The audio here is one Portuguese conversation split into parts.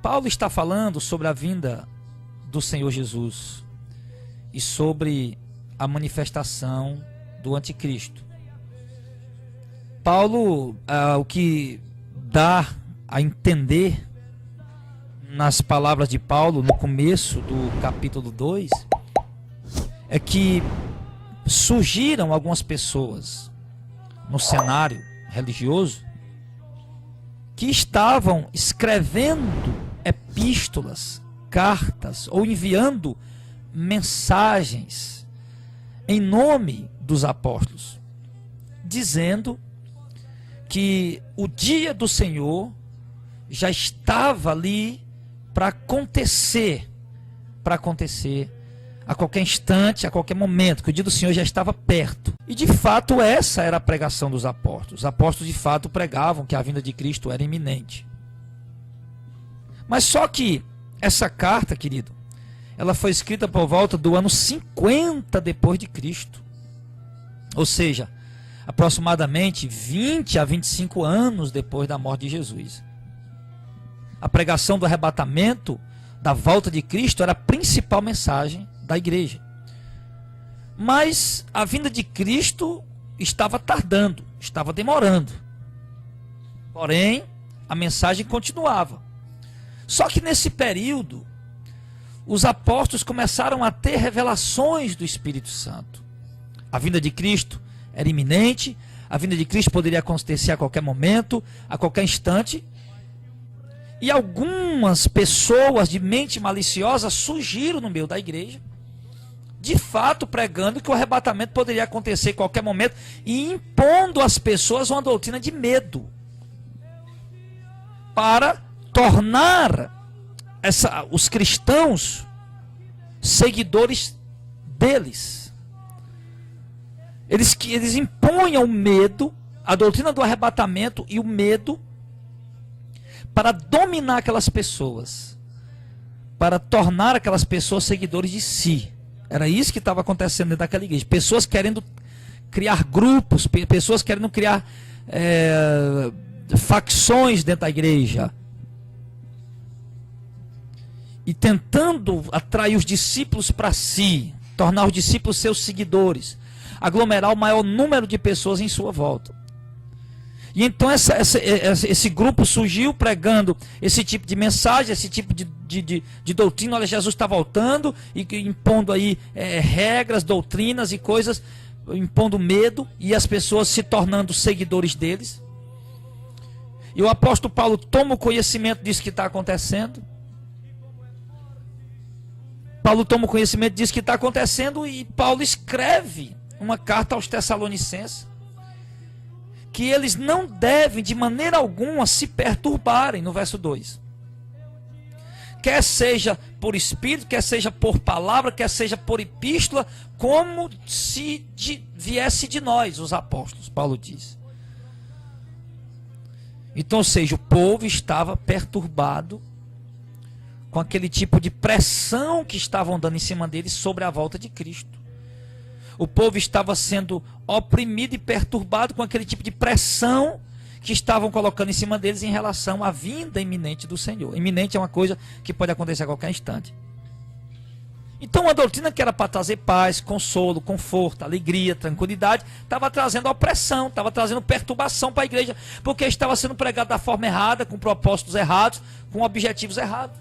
Paulo está falando sobre a vinda do Senhor Jesus e sobre a manifestação do anticristo. Paulo, o que dá a entender nas palavras de Paulo no começo do capítulo 2 é que surgiram algumas pessoas no cenário religioso que estavam escrevendo epístolas, cartas ou enviando mensagens em nome dos apóstolos, dizendo que o dia do Senhor já estava ali para acontecer a qualquer instante, a qualquer momento, que o dia do Senhor já estava perto. E de fato essa era a pregação dos apóstolos. Os apóstolos de fato pregavam que a vinda de Cristo era iminente. Mas só que essa carta, querido, ela foi escrita por volta do ano 50 depois de Cristo. Ou seja, aproximadamente 20 a 25 anos depois da morte de Jesus. A pregação do arrebatamento, da volta de Cristo, era a principal mensagem da igreja. Mas a vinda de Cristo estava tardando, estava demorando. Porém, a mensagem continuava. Só que nesse período, os apóstolos começaram a ter revelações do Espírito Santo. A vinda de Cristo era iminente, a vinda de Cristo poderia acontecer a qualquer momento, a qualquer instante. E algumas pessoas de mente maliciosa surgiram no meio da igreja, de fato pregando que o arrebatamento poderia acontecer a qualquer momento e impondo às pessoas uma doutrina de medo, para tornar os cristãos seguidores deles. Eles impunham o medo, a doutrina do arrebatamento e o medo, para dominar aquelas pessoas, para tornar aquelas pessoas seguidores de si. Era isso que estava acontecendo dentro daquela igreja. Pessoas querendo criar grupos, pessoas querendo criar facções dentro da igreja. E tentando atrair os discípulos para si, tornar os discípulos seus seguidores, aglomerar o maior número de pessoas em sua volta. E então esse grupo surgiu pregando esse tipo de mensagem, esse tipo de doutrina. Olha, Jesus está voltando, e impondo aí regras, doutrinas e coisas, impondo medo, e as pessoas se tornando seguidores deles. E o apóstolo Paulo toma o conhecimento disso que está acontecendo. Paulo toma o conhecimento disso que está acontecendo, e Paulo escreve uma carta aos Tessalonicenses, que eles não devem de maneira alguma se perturbarem, no verso 2. Quer seja por espírito, quer seja por palavra, quer seja por epístola, como se viesse de nós, os apóstolos, Paulo diz. Então, ou seja, o povo estava perturbado com aquele tipo de pressão que estavam dando em cima deles sobre a volta de Cristo. O povo estava sendo oprimido e perturbado com aquele tipo de pressão que estavam colocando em cima deles em relação à vinda iminente do Senhor. Iminente é uma coisa que pode acontecer a qualquer instante. Então, uma doutrina que era para trazer paz, consolo, conforto, alegria, tranquilidade, estava trazendo opressão, estava trazendo perturbação para a igreja, porque estava sendo pregado da forma errada, com propósitos errados, com objetivos errados.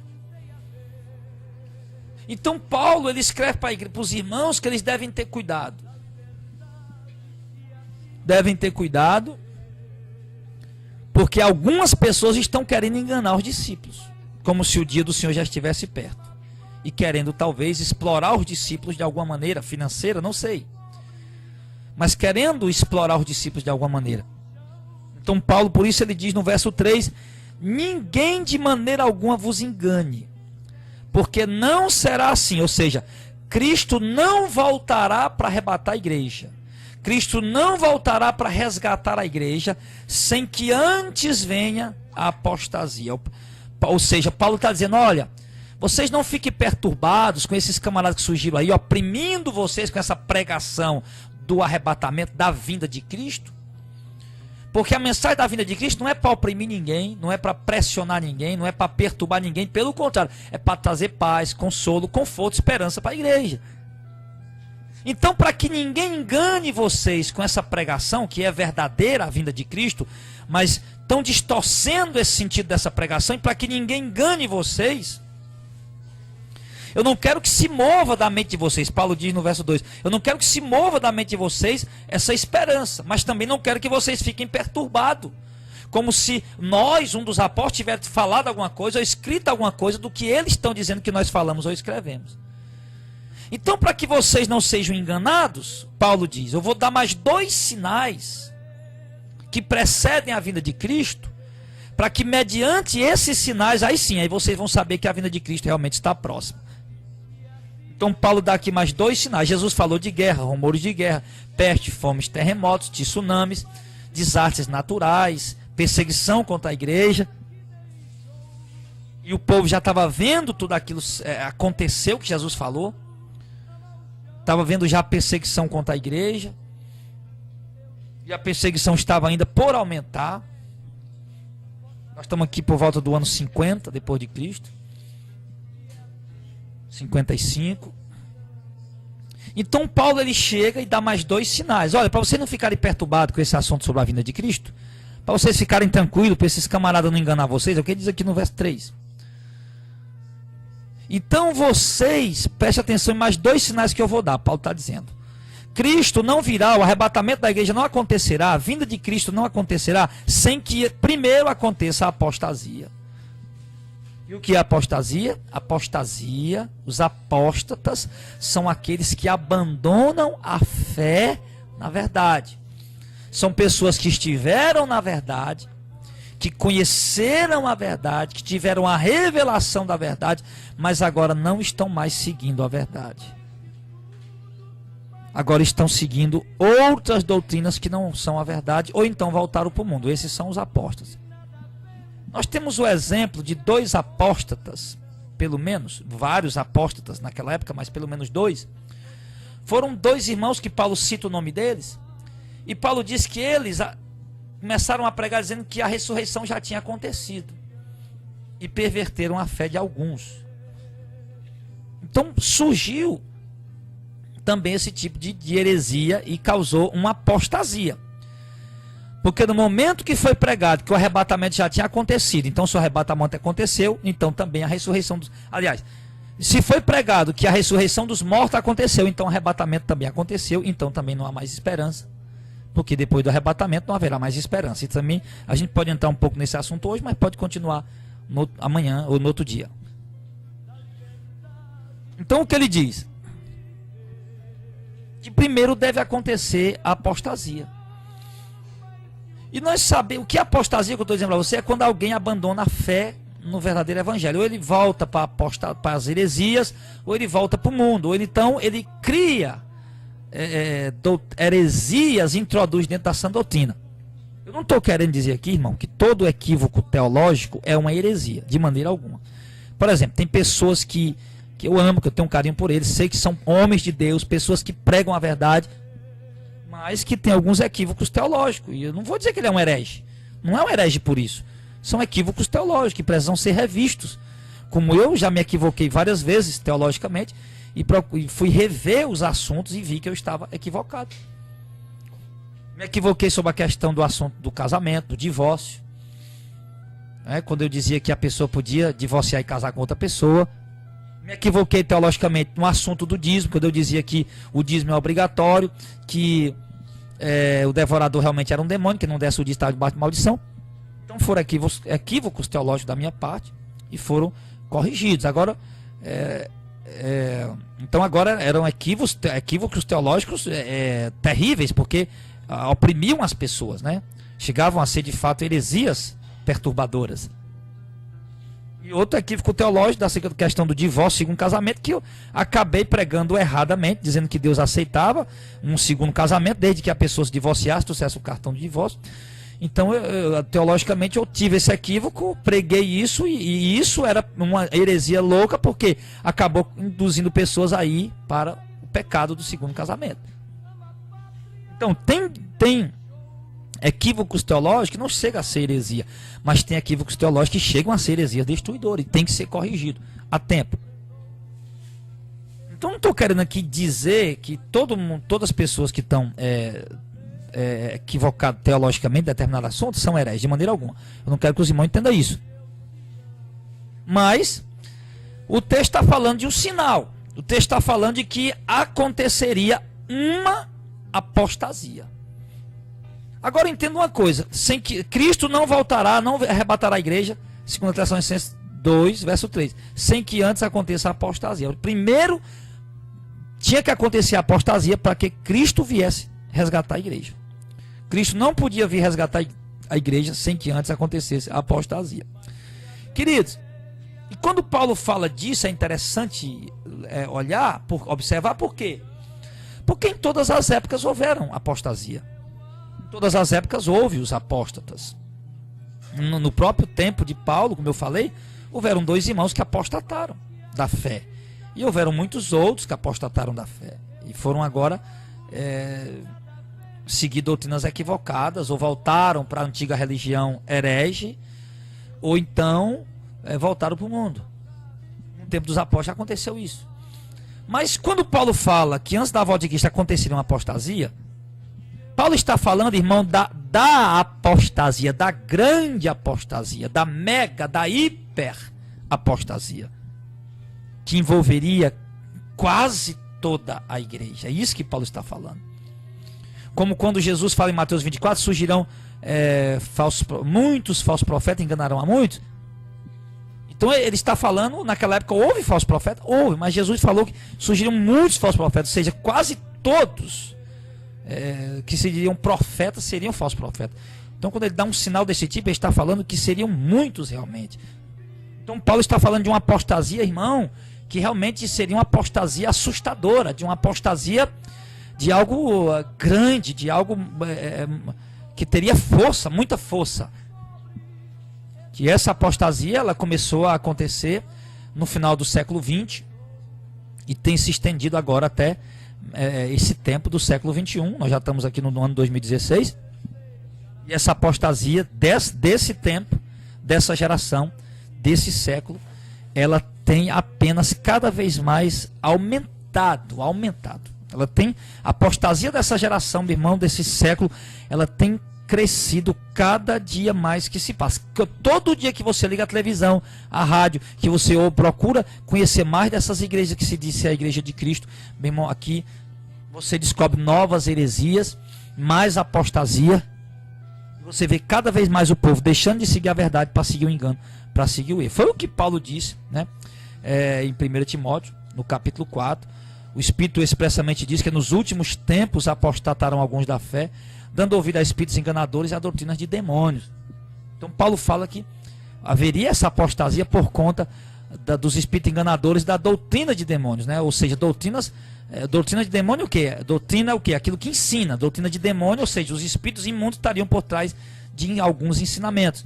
Então Paulo, ele escreve para os irmãos que eles devem ter cuidado. Devem ter cuidado, porque algumas pessoas estão querendo enganar os discípulos, como se o dia do Senhor já estivesse perto, e querendo talvez explorar os discípulos de alguma maneira, financeira, não sei, mas querendo explorar os discípulos de alguma maneira. Então Paulo, por isso ele diz no verso 3, ninguém de maneira alguma vos engane, porque não será assim. Ou seja, Cristo não voltará para arrebatar a igreja. Cristo não voltará para resgatar a igreja sem que antes venha a apostasia. Ou seja, Paulo está dizendo, olha, vocês não fiquem perturbados com esses camaradas que surgiram aí, oprimindo vocês com essa pregação do arrebatamento, da vinda de Cristo, Porque a mensagem da vinda de Cristo não é para oprimir ninguém, não é para pressionar ninguém, não é para perturbar ninguém, pelo contrário, é para trazer paz, consolo, conforto, esperança para a igreja. Então, para que ninguém engane vocês com essa pregação, que é verdadeira a vinda de Cristo, mas estão distorcendo esse sentido dessa pregação, e para que ninguém engane vocês, eu não quero que se mova da mente de vocês, Paulo diz no verso 2, eu não quero que se mova da mente de vocês essa esperança, mas também não quero que vocês fiquem perturbados, como se nós, um dos apóstolos, tivesse falado alguma coisa, ou escrito alguma coisa do que eles estão dizendo que nós falamos ou escrevemos. Então, para que vocês não sejam enganados, Paulo diz, eu vou dar mais 2 sinais que precedem a vinda de Cristo, para que mediante esses sinais, aí sim, aí vocês vão saber que a vinda de Cristo realmente está próxima. Então Paulo dá aqui mais 2 sinais. Jesus falou de guerra, rumores de guerra, peste, fomes, terremotos, tsunamis, desastres naturais, perseguição contra a igreja. E o povo já estava vendo tudo aquilo aconteceu que Jesus falou. Estava vendo já a perseguição contra a igreja. E a perseguição estava ainda por aumentar. Nós estamos aqui por volta do ano 50 depois de Cristo. 55. Então Paulo ele chega e dá mais 2 sinais. Olha, para vocês não ficarem perturbados com esse assunto sobre a vinda de Cristo, para vocês ficarem tranquilos, para esses camaradas não enganar vocês, é o que ele diz aqui no verso 3. Então vocês, prestem atenção em mais 2 sinais que eu vou dar. Paulo está dizendo: Cristo não virá, o arrebatamento da igreja não acontecerá, a vinda de Cristo não acontecerá sem que primeiro aconteça a apostasia. E o que é apostasia? Apostasia, os apóstatas, são aqueles que abandonam a fé na verdade. São pessoas que estiveram na verdade, que conheceram a verdade, que tiveram a revelação da verdade, mas agora não estão mais seguindo a verdade. Agora estão seguindo outras doutrinas que não são a verdade, ou então voltaram para o mundo. Esses são os apóstatas. Nós temos o exemplo de 2 apóstatas, pelo menos, vários apóstatas naquela época, mas pelo menos 2. Foram 2 irmãos que Paulo cita o nome deles, e Paulo diz que eles começaram a pregar dizendo que a ressurreição já tinha acontecido, e perverteram a fé de alguns. Então surgiu também esse tipo de heresia e causou uma apostasia. Porque no momento que foi pregado que o arrebatamento já tinha acontecido, então se o arrebatamento aconteceu, então também a ressurreição dos... Aliás, se foi pregado que a ressurreição dos mortos aconteceu, então o arrebatamento também aconteceu, então também não há mais esperança. Porque depois do arrebatamento não haverá mais esperança. E também a gente pode entrar um pouco nesse assunto hoje, mas pode continuar amanhã ou no outro dia. Então o que ele diz? Que primeiro deve acontecer a apostasia. E nós sabemos, o que é apostasia que eu estou dizendo para você é quando alguém abandona a fé no verdadeiro evangelho. Ou ele volta para as heresias, ou ele volta para o mundo. Ou então ele cria heresias e introduz dentro da sã doutrina. Eu não estou querendo dizer aqui, irmão, que todo equívoco teológico é uma heresia, de maneira alguma. Por exemplo, tem pessoas que eu amo, que eu tenho um carinho por eles, sei que são homens de Deus, pessoas que pregam a verdade, mas que tem alguns equívocos teológicos. E eu não vou dizer que ele é um herege. Não é um herege por isso. São equívocos teológicos que precisam ser revistos. Como eu já me equivoquei várias vezes teologicamente e fui rever os assuntos e vi que eu estava equivocado. Me equivoquei sobre a questão do assunto do casamento, do divórcio. Quando eu dizia que a pessoa podia divorciar e casar com outra pessoa. Me equivoquei teologicamente no assunto do dízimo, quando eu dizia que o dízimo é obrigatório, que o devorador realmente era um demônio, que não desse o dízimo estava debaixo de maldição. Então foram equívocos teológicos da minha parte e foram corrigidos. Agora, então agora eram equívocos teológicos terríveis, porque oprimiam as pessoas, né? Chegavam a ser de fato heresias perturbadoras. E outro equívoco teológico da questão do divórcio, segundo casamento, que eu acabei pregando erradamente, dizendo que Deus aceitava um segundo casamento, desde que a pessoa se divorciasse, trouxesse o cartão de divórcio. Então, teologicamente, eu tive esse equívoco, preguei isso, e isso era uma heresia louca, porque acabou induzindo pessoas aí para o pecado do segundo casamento. Então, tem equívocos teológicos que não chegam a ser heresia, mas tem equívocos teológicos que chegam a ser heresia destruidora e tem que ser corrigido a tempo. Então não estou querendo aqui dizer que todas as pessoas que estão equivocadas teologicamente em determinado assunto são hereges, de maneira alguma. Eu não quero que os irmãos entendam isso. Mas o texto está falando de um sinal. O texto está falando de que aconteceria uma apostasia. Agora entenda uma coisa, sem que Cristo não voltará, não arrebatará a igreja, segundo Tessalonicenses 2, verso 3, sem que antes aconteça a apostasia. Primeiro tinha que acontecer a apostasia para que Cristo viesse resgatar a igreja. Cristo não podia vir resgatar a igreja sem que antes acontecesse a apostasia. Queridos, e quando Paulo fala disso, é interessante olhar, observar por quê? Porque em todas as épocas houveram apostasia. Em todas as épocas houve os apóstatas. No próprio tempo de Paulo, como eu falei, houveram 2 irmãos que apostataram da fé. E houveram muitos outros que apostataram da fé. E foram agora seguir doutrinas equivocadas, ou voltaram para a antiga religião herege, ou então voltaram para o mundo. No tempo dos apóstolos já aconteceu isso. Mas quando Paulo fala que antes da volta de Cristo aconteceria uma apostasia, Paulo está falando, irmão, da apostasia, da grande apostasia, da mega, da hiper apostasia, que envolveria quase toda a igreja. É isso que Paulo está falando. Como quando Jesus fala em Mateus 24, surgirão muitos falsos profetas, enganarão a muitos. Então ele está falando, naquela época houve falsos profetas? Houve, mas Jesus falou que surgiriam muitos falsos profetas, ou seja, quase todos que se diriam profetas seriam falsos profetas. Então quando ele dá um sinal desse tipo, ele está falando que seriam muitos realmente. Então Paulo está falando de uma apostasia, irmão, que realmente seria uma apostasia assustadora, de uma apostasia de algo grande, de algo que teria força, muita força. Que essa apostasia ela começou a acontecer no final do século XX e tem se estendido agora até esse tempo do século XXI. Nós já estamos aqui no ano 2016 e essa apostasia desse tempo, dessa geração, desse século, ela tem apenas cada vez mais aumentado. Ela tem, a apostasia dessa geração, meu irmão, desse século, ela tem crescido cada dia mais que se passa. Todo dia que você liga a televisão, a rádio, que você procura conhecer mais dessas igrejas que se diz ser a igreja de Cristo, meu irmão, aqui você descobre novas heresias, mais apostasia. Você vê cada vez mais o povo deixando de seguir a verdade para seguir o engano, para seguir o erro. Foi o que Paulo disse, né? Em 1 Timóteo, no capítulo 4. O Espírito expressamente diz que nos últimos tempos apostatarão alguns da fé, dando ouvido a espíritos enganadores e a doutrinas de demônios. Então Paulo fala que haveria essa apostasia por conta dos espíritos enganadores, da doutrina de demônios, né? Ou seja, doutrina de demônio o quê? Doutrina o quê? Aquilo que ensina. Doutrina de demônio, ou seja, os espíritos imundos estariam por trás de alguns ensinamentos.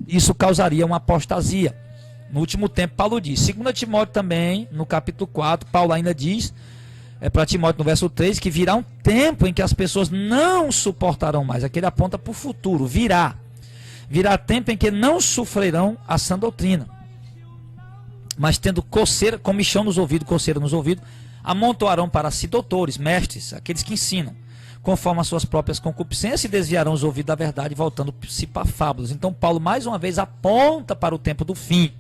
Isso causaria uma apostasia. No último tempo, Paulo diz. 2 Timóteo também, no capítulo 4, Paulo ainda diz para Timóteo no verso 3, que virá um tempo em que as pessoas não suportarão mais. Aqui ele aponta para o futuro, virá tempo em que não sofrerão a sã doutrina, mas tendo coceira, comichão nos ouvidos, coceira nos ouvidos, amontoarão para si doutores, mestres, aqueles que ensinam, conforme as suas próprias concupiscências, e desviarão os ouvidos da verdade, voltando-se para fábulas. Então Paulo mais uma vez aponta para o tempo do fim.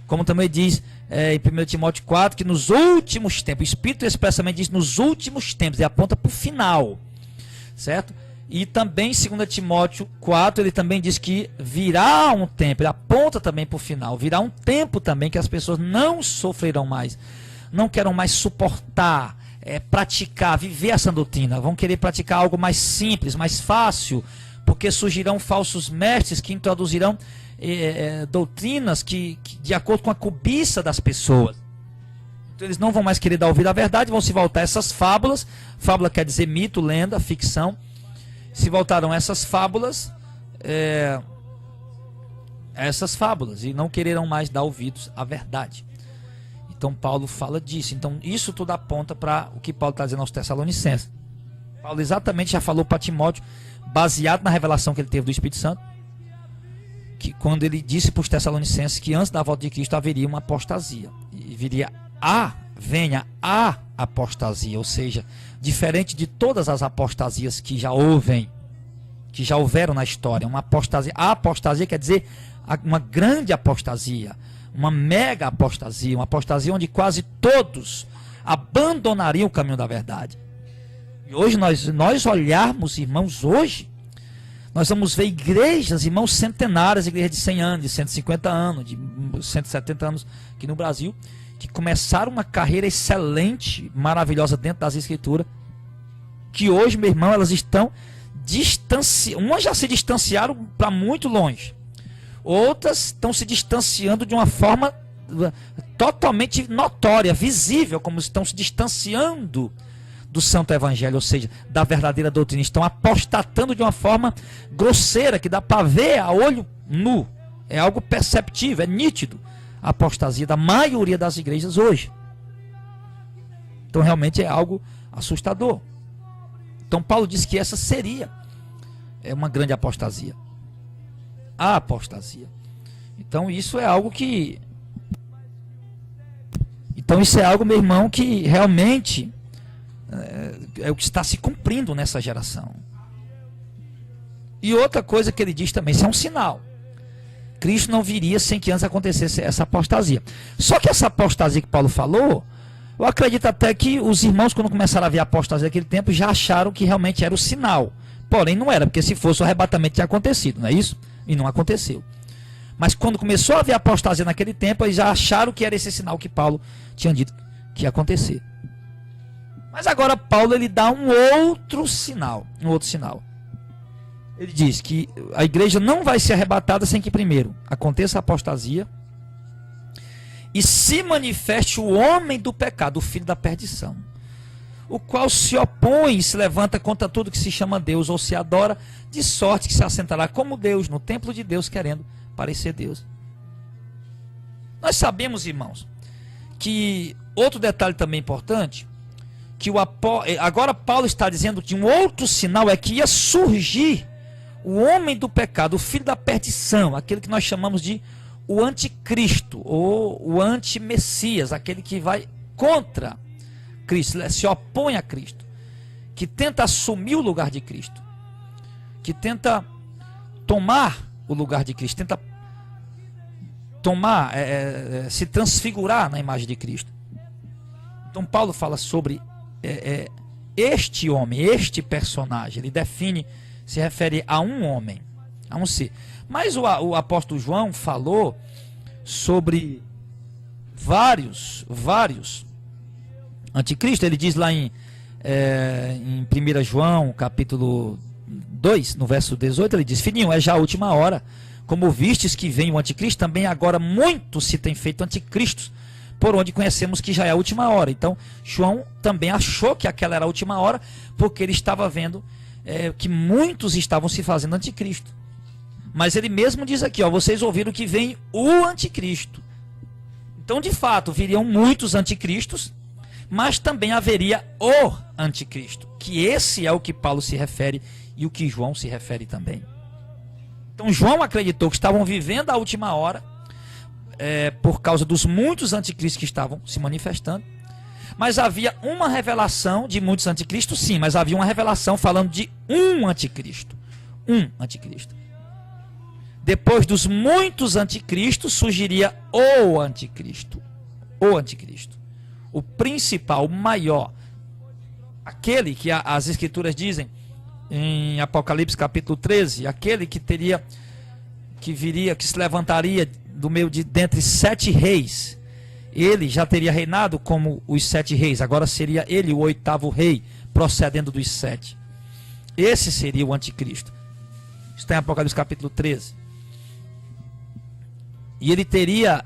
Como também diz em 1 Timóteo 4, que nos últimos tempos, o Espírito expressamente diz nos últimos tempos, e aponta para o final, certo? E também em 2 Timóteo 4, ele também diz que virá um tempo, ele aponta também para o final, virá um tempo também que as pessoas não sofrerão mais, não querem mais suportar, praticar, viver essa doutrina, vão querer praticar algo mais simples, mais fácil, porque surgirão falsos mestres que introduzirão doutrinas que de acordo com a cobiça das pessoas. Então eles não vão mais querer dar ouvido à verdade, vão se voltar a essas fábulas. Fábula quer dizer mito, lenda, ficção. Se voltarão a essas fábulas e não quererão mais dar ouvidos à verdade. Então Paulo fala disso. Então isso tudo aponta para o que Paulo está dizendo aos Tessalonicenses. Paulo exatamente já falou para Timóteo, baseado na revelação que ele teve do Espírito Santo, que quando ele disse para os Tessalonicenses que antes da volta de Cristo haveria uma apostasia, e viria venha a apostasia, ou seja, diferente de todas as apostasias que já houveram na história, uma apostasia. A apostasia quer dizer uma grande apostasia, uma mega apostasia, uma apostasia onde quase todos abandonariam o caminho da verdade. E hoje nós olharmos, irmãos, hoje nós vamos ver igrejas, irmãos, centenárias, igrejas de 100 anos, de 150 anos, de 170 anos aqui no Brasil, que começaram uma carreira excelente, maravilhosa dentro das Escrituras, que hoje, meu irmão, elas estão umas já se distanciaram para muito longe, outras estão se distanciando de uma forma totalmente notória, visível, como estão se distanciando do Santo Evangelho, ou seja, da verdadeira doutrina, estão apostatando de uma forma grosseira, que dá para ver a olho nu, é algo perceptível, é nítido, a apostasia da maioria das igrejas hoje. Então realmente é algo assustador. Então Paulo diz que essa seria uma grande apostasia, a apostasia. Então isso é algo, meu irmão, que realmente é o que está se cumprindo nessa geração. E outra coisa que ele diz também, isso é um sinal. Cristo não viria sem que antes acontecesse essa apostasia. Só que essa apostasia que Paulo falou, eu acredito até que os irmãos, quando começaram a ver a apostasia naquele tempo, já acharam que realmente era o sinal. Porém não era, porque se fosse o arrebatamento tinha acontecido, não é isso? E não aconteceu. Mas quando começou a haver apostasia naquele tempo, eles já acharam que era esse sinal que Paulo tinha dito que ia acontecer. Mas agora Paulo ele dá um outro sinal. Ele diz que a igreja não vai ser arrebatada sem que primeiro aconteça a apostasia e se manifeste o homem do pecado, o filho da perdição, o qual se opõe e se levanta contra tudo que se chama Deus ou se adora, de sorte que se assentará como Deus no templo de Deus, querendo parecer Deus. Nós sabemos, irmãos, que outro detalhe também importante, que agora Paulo está dizendo que um outro sinal é que ia surgir o homem do pecado, o filho da perdição, aquele que nós chamamos de o anticristo, ou o antimessias, aquele que vai contra Cristo, se opõe a Cristo, que tenta assumir o lugar de Cristo, que tenta tomar o lugar de Cristo, tenta se transfigurar na imagem de Cristo. Então Paulo fala sobre este homem, este personagem. Ele se refere a um homem, a um ser. Mas o apóstolo João falou sobre vários anticristos. Ele diz lá em 1 João capítulo 2, no verso 18, ele diz: filhinho, é já a última hora, como vistes que vem o anticristo, também agora muitos se têm feito anticristos, por onde conhecemos que já é a última hora. Então João também achou que aquela era a última hora, porque ele estava vendo que muitos estavam se fazendo anticristo. Mas ele mesmo diz aqui, vocês ouviram que vem o anticristo. Então de fato viriam muitos anticristos, mas também haveria o anticristo, que esse é o que Paulo se refere e o que João se refere também. Então João acreditou que estavam vivendo a última hora, por causa dos muitos anticristos que estavam se manifestando. Mas havia uma revelação de muitos anticristos, sim, mas havia uma revelação falando de um anticristo. Um anticristo. Depois dos muitos anticristos surgiria o anticristo. O anticristo. O principal, o maior. Aquele que as escrituras dizem em Apocalipse capítulo 13, aquele que viria, que se levantaria do meio dentre 7 reis. Ele já teria reinado como os 7 reis, agora seria ele o 8º rei, procedendo dos 7. Esse seria o anticristo. Está em Apocalipse capítulo 13. E ele teria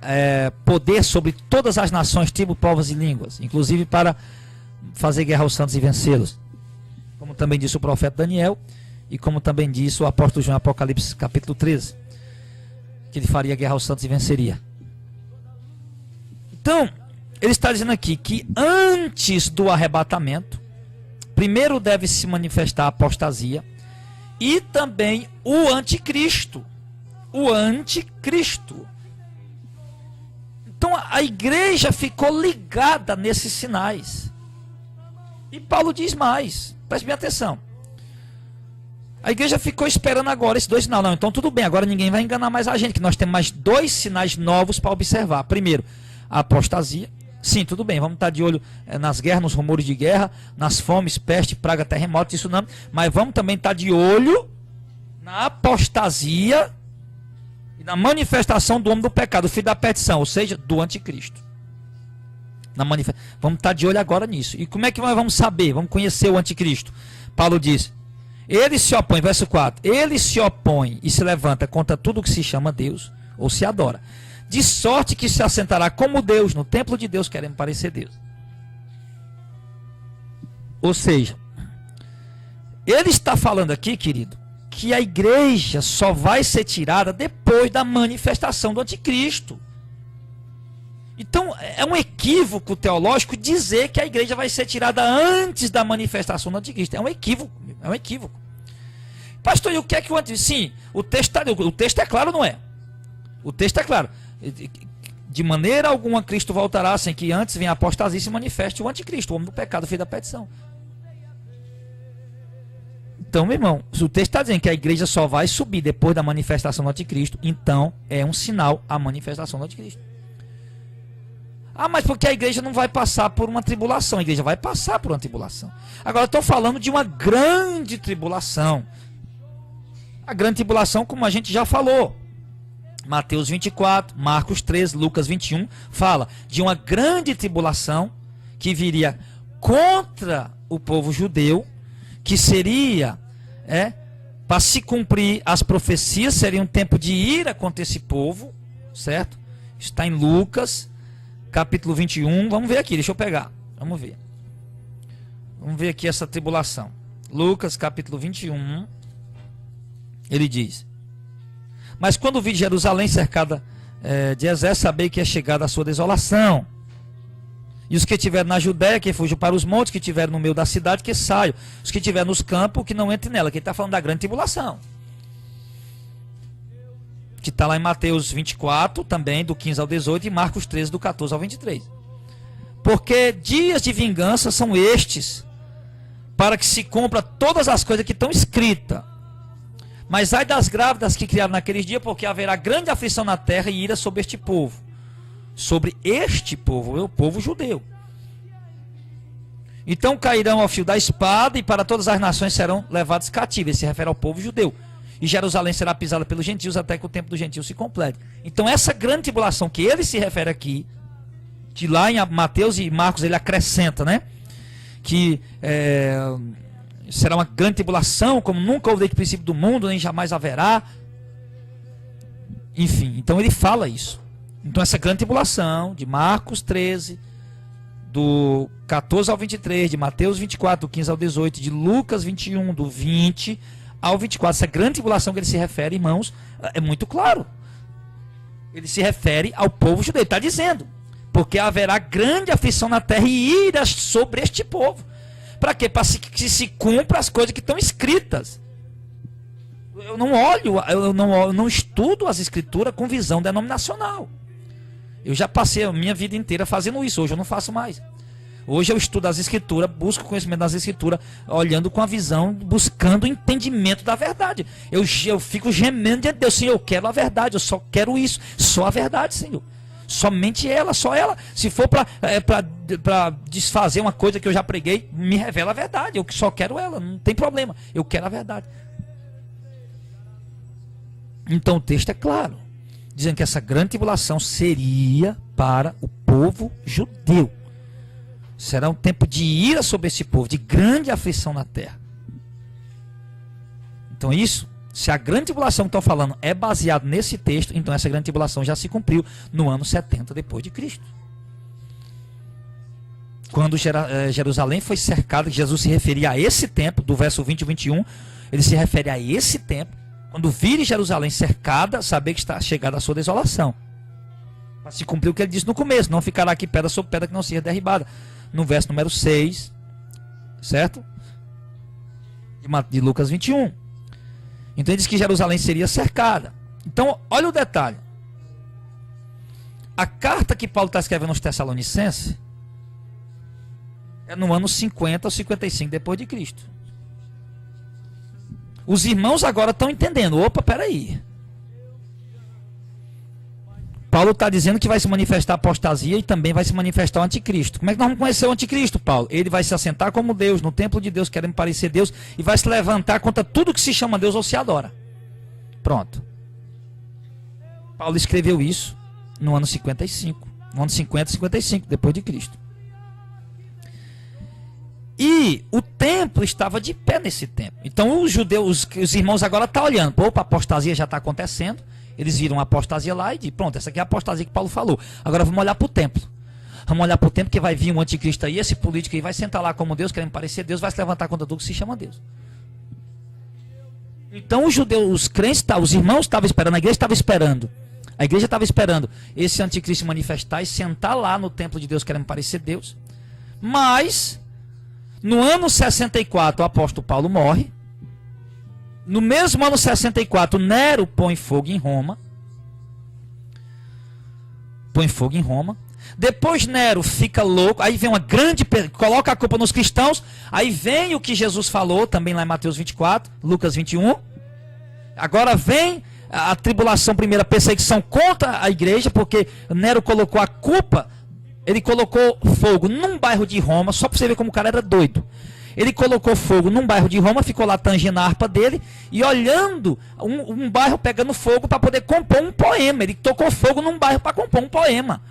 poder sobre todas as nações, tribos, povos e línguas, inclusive para fazer guerra aos santos e vencê-los. Como também disse o profeta Daniel, e como também disse o apóstolo João em Apocalipse capítulo 13, que ele faria guerra aos santos e venceria. Então, ele está dizendo aqui que antes do arrebatamento, Primeiro deve se manifestar a apostasia e também o anticristo. O anticristo. Então a igreja ficou ligada nesses sinais. E Paulo diz mais, preste bem atenção. A igreja ficou esperando agora esses dois sinais. Não, então tudo bem, agora ninguém vai enganar mais a gente, que nós temos mais dois sinais novos para observar. Primeiro, a apostasia. Sim, tudo bem, vamos estar de olho nas guerras, nos rumores de guerra, nas fomes, peste, praga, terremoto, isso não. Mas vamos também estar de olho na apostasia e na manifestação do homem do pecado, o filho da perdição, ou seja, do anticristo. Vamos estar de olho agora nisso. E como é que nós vamos saber? Vamos conhecer o anticristo. Paulo diz, ele se opõe, verso 4, ele se opõe e se levanta contra tudo que se chama Deus ou se adora, de sorte que se assentará como Deus no templo de Deus, querendo parecer Deus. Ou seja, ele está falando aqui, querido, que a igreja só vai ser tirada depois da manifestação do anticristo. Então, é um equívoco teológico dizer que a igreja vai ser tirada antes da manifestação do anticristo. É um equívoco, é um equívoco. Pastor, e o que é que o anticristo... Sim, o texto é claro, não é? O texto é claro. De maneira alguma Cristo voltará sem que antes venha a apostasia e se manifeste o anticristo, o homem do pecado, filho da perdição. Então, meu irmão, se o texto está dizendo que a igreja só vai subir depois da manifestação do anticristo, então é um sinal a manifestação do anticristo. Ah, mas porque a igreja não vai passar por uma tribulação. A igreja vai passar por uma tribulação. Agora, estou falando de uma grande tribulação. A grande tribulação, como a gente já falou. Mateus 24, Marcos 13, Lucas 21, fala de uma grande tribulação que viria contra o povo judeu, que seria, para se cumprir as profecias, seria um tempo de ira contra esse povo, certo? Está em Lucas, capítulo 21, vamos ver aqui, deixa eu pegar, vamos ver aqui essa tribulação. Lucas, capítulo 21, ele diz: mas quando vi Jerusalém cercada de exército, sabei que é chegada a sua desolação. E os que estiverem na Judéia, que fujam para os montes, que estiverem no meio da cidade, que saiam. Os que estiverem nos campos, que não entrem nela. Que ele está falando da grande tribulação. Que está lá em Mateus 24, também, do 15 ao 18, e Marcos 13, do 14 ao 23. Porque dias de vingança são estes, para que se cumpra todas as coisas que estão escritas. Mas ai das grávidas que criaram naqueles dias, porque haverá grande aflição na terra e ira sobre este povo. Sobre este povo, o povo judeu. Então cairão ao fio da espada, e para todas as nações serão levados cativos. Ele se refere ao povo judeu. E Jerusalém será pisada pelos gentios até que o tempo dos gentios se complete. Então essa grande tribulação que ele se refere aqui, que lá em Mateus e Marcos ele acrescenta, né? Que será uma grande tribulação, como nunca houve desde o princípio do mundo, nem jamais haverá. Enfim, então ele fala isso. Então essa grande tribulação de Marcos 13, do 14 ao 23, de Mateus 24, do 15 ao 18, de Lucas 21, do 20 ao 24, essa grande tribulação que ele se refere, irmãos, é muito claro. Ele se refere ao povo judeu, ele está dizendo, porque haverá grande aflição na terra e ira sobre este povo. Para quê? Para que se cumpra as coisas que estão escritas. Eu não olho, eu não estudo as escrituras com visão denominacional. Eu já passei a minha vida inteira fazendo isso, hoje eu não faço mais. Hoje eu estudo as escrituras, busco conhecimento das escrituras, olhando com a visão, buscando o entendimento da verdade. Eu fico gemendo diante de Deus, Senhor, eu quero a verdade, eu só quero isso, só a verdade, Senhor. Somente ela, só ela. Se for para desfazer uma coisa que eu já preguei, me revela a verdade, eu só quero ela, não tem problema, eu quero a verdade. Então o texto é claro, dizendo que essa grande tribulação seria para o povo judeu. Será um tempo de ira sobre esse povo, de grande aflição na terra. Então isso, se a grande tribulação que estão falando é baseado nesse texto, então essa grande tribulação já se cumpriu no ano 70 depois de Cristo. Quando Jerusalém foi cercada, Jesus se referia a esse tempo, do verso 20 e 21, ele se refere a esse tempo. Quando vire Jerusalém cercada, saber que está chegada a sua desolação. Para se cumprir o que ele disse no começo, não ficará aqui pedra sobre pedra que não seja derribada. No verso número 6, certo? de Lucas 21. Então ele diz que Jerusalém seria cercada. Então, olha o detalhe. A carta que Paulo está escrevendo aos Tessalonicenses é no ano 50 ou 55 depois de Cristo. Os irmãos agora estão entendendo. Opa, peraí. Paulo está dizendo que vai se manifestar a apostasia e também vai se manifestar o anticristo. Como é que nós vamos conhecer o anticristo, Paulo? Ele vai se assentar como Deus, no templo de Deus, querendo parecer Deus, e vai se levantar contra tudo que se chama Deus ou se adora. Pronto. Paulo escreveu isso no ano 55. No ano 50, 55, depois de Cristo. E o templo estava de pé nesse tempo. Então os judeus, os irmãos agora estão olhando. Opa, a apostasia já está acontecendo. Eles viram a apostasia lá e dizem, pronto, essa aqui é a apostasia que Paulo falou. Agora vamos olhar para o templo. Vamos olhar para o templo que vai vir um anticristo aí, esse político aí vai sentar lá como Deus, querendo parecer Deus, vai se levantar contra tudo que se chama Deus. Então os judeus, os crentes, os irmãos estavam esperando, a igreja estava esperando. A igreja estava esperando esse anticristo se manifestar e sentar lá no templo de Deus, querendo parecer Deus. Mas, no ano 64, o apóstolo Paulo morre. No mesmo ano 64, Nero põe fogo em Roma. Põe fogo em Roma. Depois Nero fica louco. Aí vem uma grande... Coloca a culpa nos cristãos. Aí vem o que Jesus falou, também lá em Mateus 24, Lucas 21. Agora vem a tribulação, primeira perseguição contra a igreja, porque Nero colocou a culpa... Ele colocou fogo num bairro de Roma, só para você ver como o cara era doido. Ele colocou fogo num bairro de Roma, ficou lá tangendo a harpa dele e olhando um bairro pegando fogo para poder compor um poema. Ele tocou fogo num bairro para compor um poema.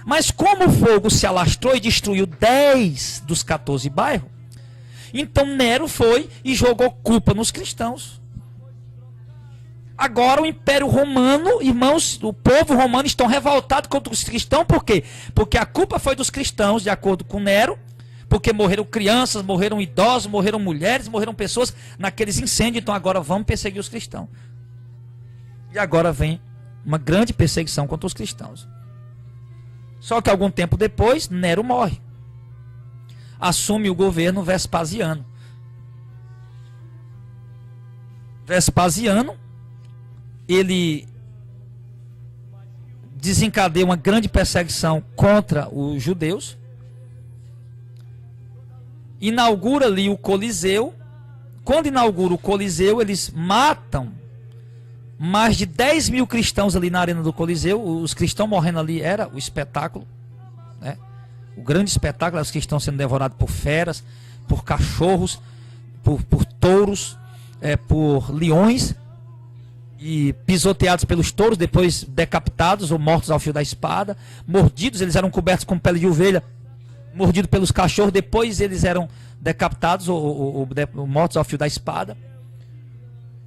Mas como o fogo se alastrou e destruiu 10 dos 14 bairros, então Nero foi e jogou culpa nos cristãos. Agora o Império Romano, irmãos, o povo romano estão revoltados contra os cristãos. Por quê? Porque a culpa foi dos cristãos, de acordo com Nero. Porque morreram crianças, morreram idosos, morreram mulheres, morreram pessoas naqueles incêndios. Então agora vamos perseguir os cristãos. E agora vem uma grande perseguição contra os cristãos. Só que algum tempo depois, Nero morre. Assume o governo Vespasiano. Vespasiano, ele desencadeia uma grande perseguição contra os judeus. Inaugura ali o Coliseu. Quando inaugura o Coliseu, eles matam mais de 10 mil cristãos ali na arena do Coliseu. Os cristãos morrendo ali era o espetáculo, né? O grande espetáculo, os cristãos sendo devorados por feras, por cachorros, por touros, por leões, e pisoteados pelos touros, depois decapitados ou mortos ao fio da espada, mordidos, eles eram cobertos com pele de ovelha, mordidos pelos cachorros, depois eles eram decapitados ou mortos ao fio da espada.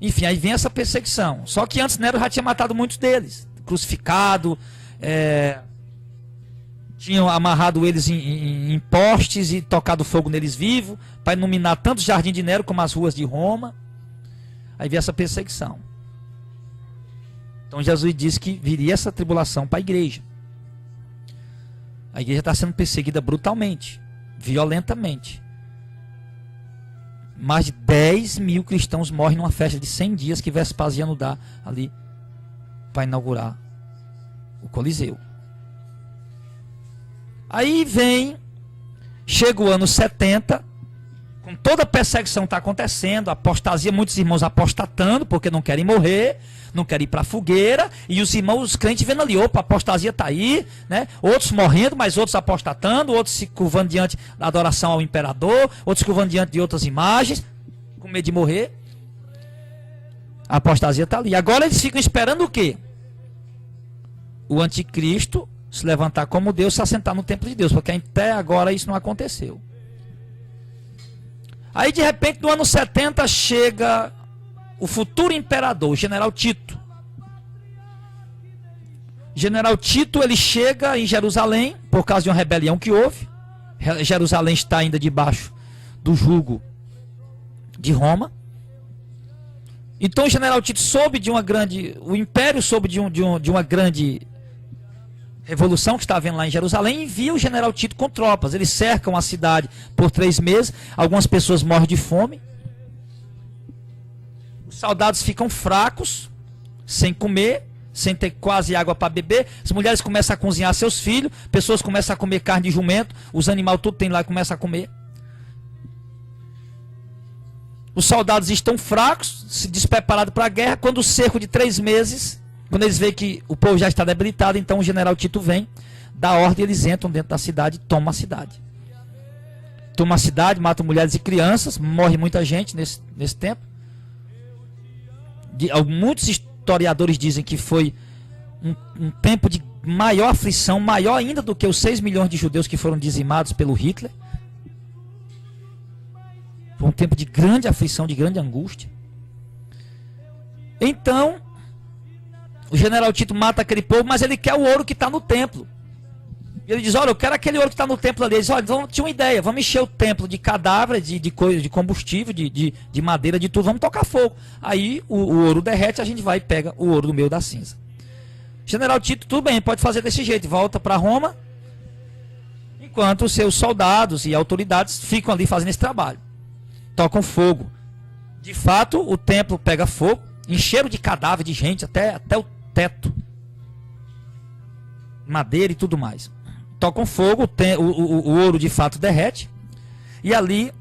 Enfim, aí vem essa perseguição. Só que antes Nero já tinha matado muitos deles, crucificado, tinham amarrado eles em postes e tocado fogo neles vivos, para iluminar tanto o jardim de Nero como as ruas de Roma. Aí vem essa perseguição. Então Jesus disse que viria essa tribulação para a igreja. A igreja está sendo perseguida brutalmente, violentamente. Mais de 10 mil cristãos morrem numa festa de 100 dias que Vespasiano dá ali para inaugurar o Coliseu. Aí chega o ano 70, com toda a perseguição está acontecendo, apostasia, muitos irmãos apostatando porque não querem morrer, não querem ir para a fogueira, e os irmãos, os crentes vendo ali, opa, a apostasia está aí, né? Outros morrendo, mas outros apostatando, outros se curvando diante da adoração ao imperador, outros se curvando diante de outras imagens, com medo de morrer. A apostasia está ali. Agora eles ficam esperando o quê? O anticristo se levantar como Deus, se assentar no templo de Deus, porque até agora isso não aconteceu. Aí de repente no ano 70 chega o futuro imperador, o general Tito. General Tito, ele chega em Jerusalém por causa de uma rebelião que houve. Jerusalém está ainda debaixo do jugo de Roma. Então o general Tito soube de uma grande, o império soube de uma grande revolução que está havendo lá em Jerusalém, envia o general Tito com tropas. Eles cercam a cidade por 3 meses, algumas pessoas morrem de fome, os soldados ficam fracos, sem comer, sem ter quase água para beber, as mulheres começam a cozinhar seus filhos, pessoas começam a comer carne de jumento, os animais tudo tem lá e começam a comer. Os soldados estão fracos, se despreparados para a guerra, quando o cerco de 3 meses... Quando eles veem que o povo já está debilitado, então o general Tito vem, dá ordem, eles entram dentro da cidade e tomam a cidade. Tomam a cidade, matam mulheres e crianças, morre muita gente nesse tempo. Muitos historiadores dizem que foi um tempo de maior aflição, maior ainda do que os 6 milhões de judeus que foram dizimados pelo Hitler. Foi um tempo de grande aflição, de grande angústia. Então... o general Tito mata aquele povo, mas ele quer o ouro que está no templo. E ele diz, olha, eu quero aquele ouro que está no templo ali. Ele diz, olha, então, tinha uma ideia, vamos encher o templo de cadáver, de coisa, de combustível, de madeira, de tudo, vamos tocar fogo. Aí o ouro derrete, a gente vai e pega o ouro do meio da cinza. General Tito, tudo bem, pode fazer desse jeito, volta para Roma, enquanto os seus soldados e autoridades ficam ali fazendo esse trabalho. Tocam fogo. De fato, o templo pega fogo, encheram de cadáver de gente até o teto, madeira e tudo mais. Tocam fogo, o ouro de fato derrete, e ali,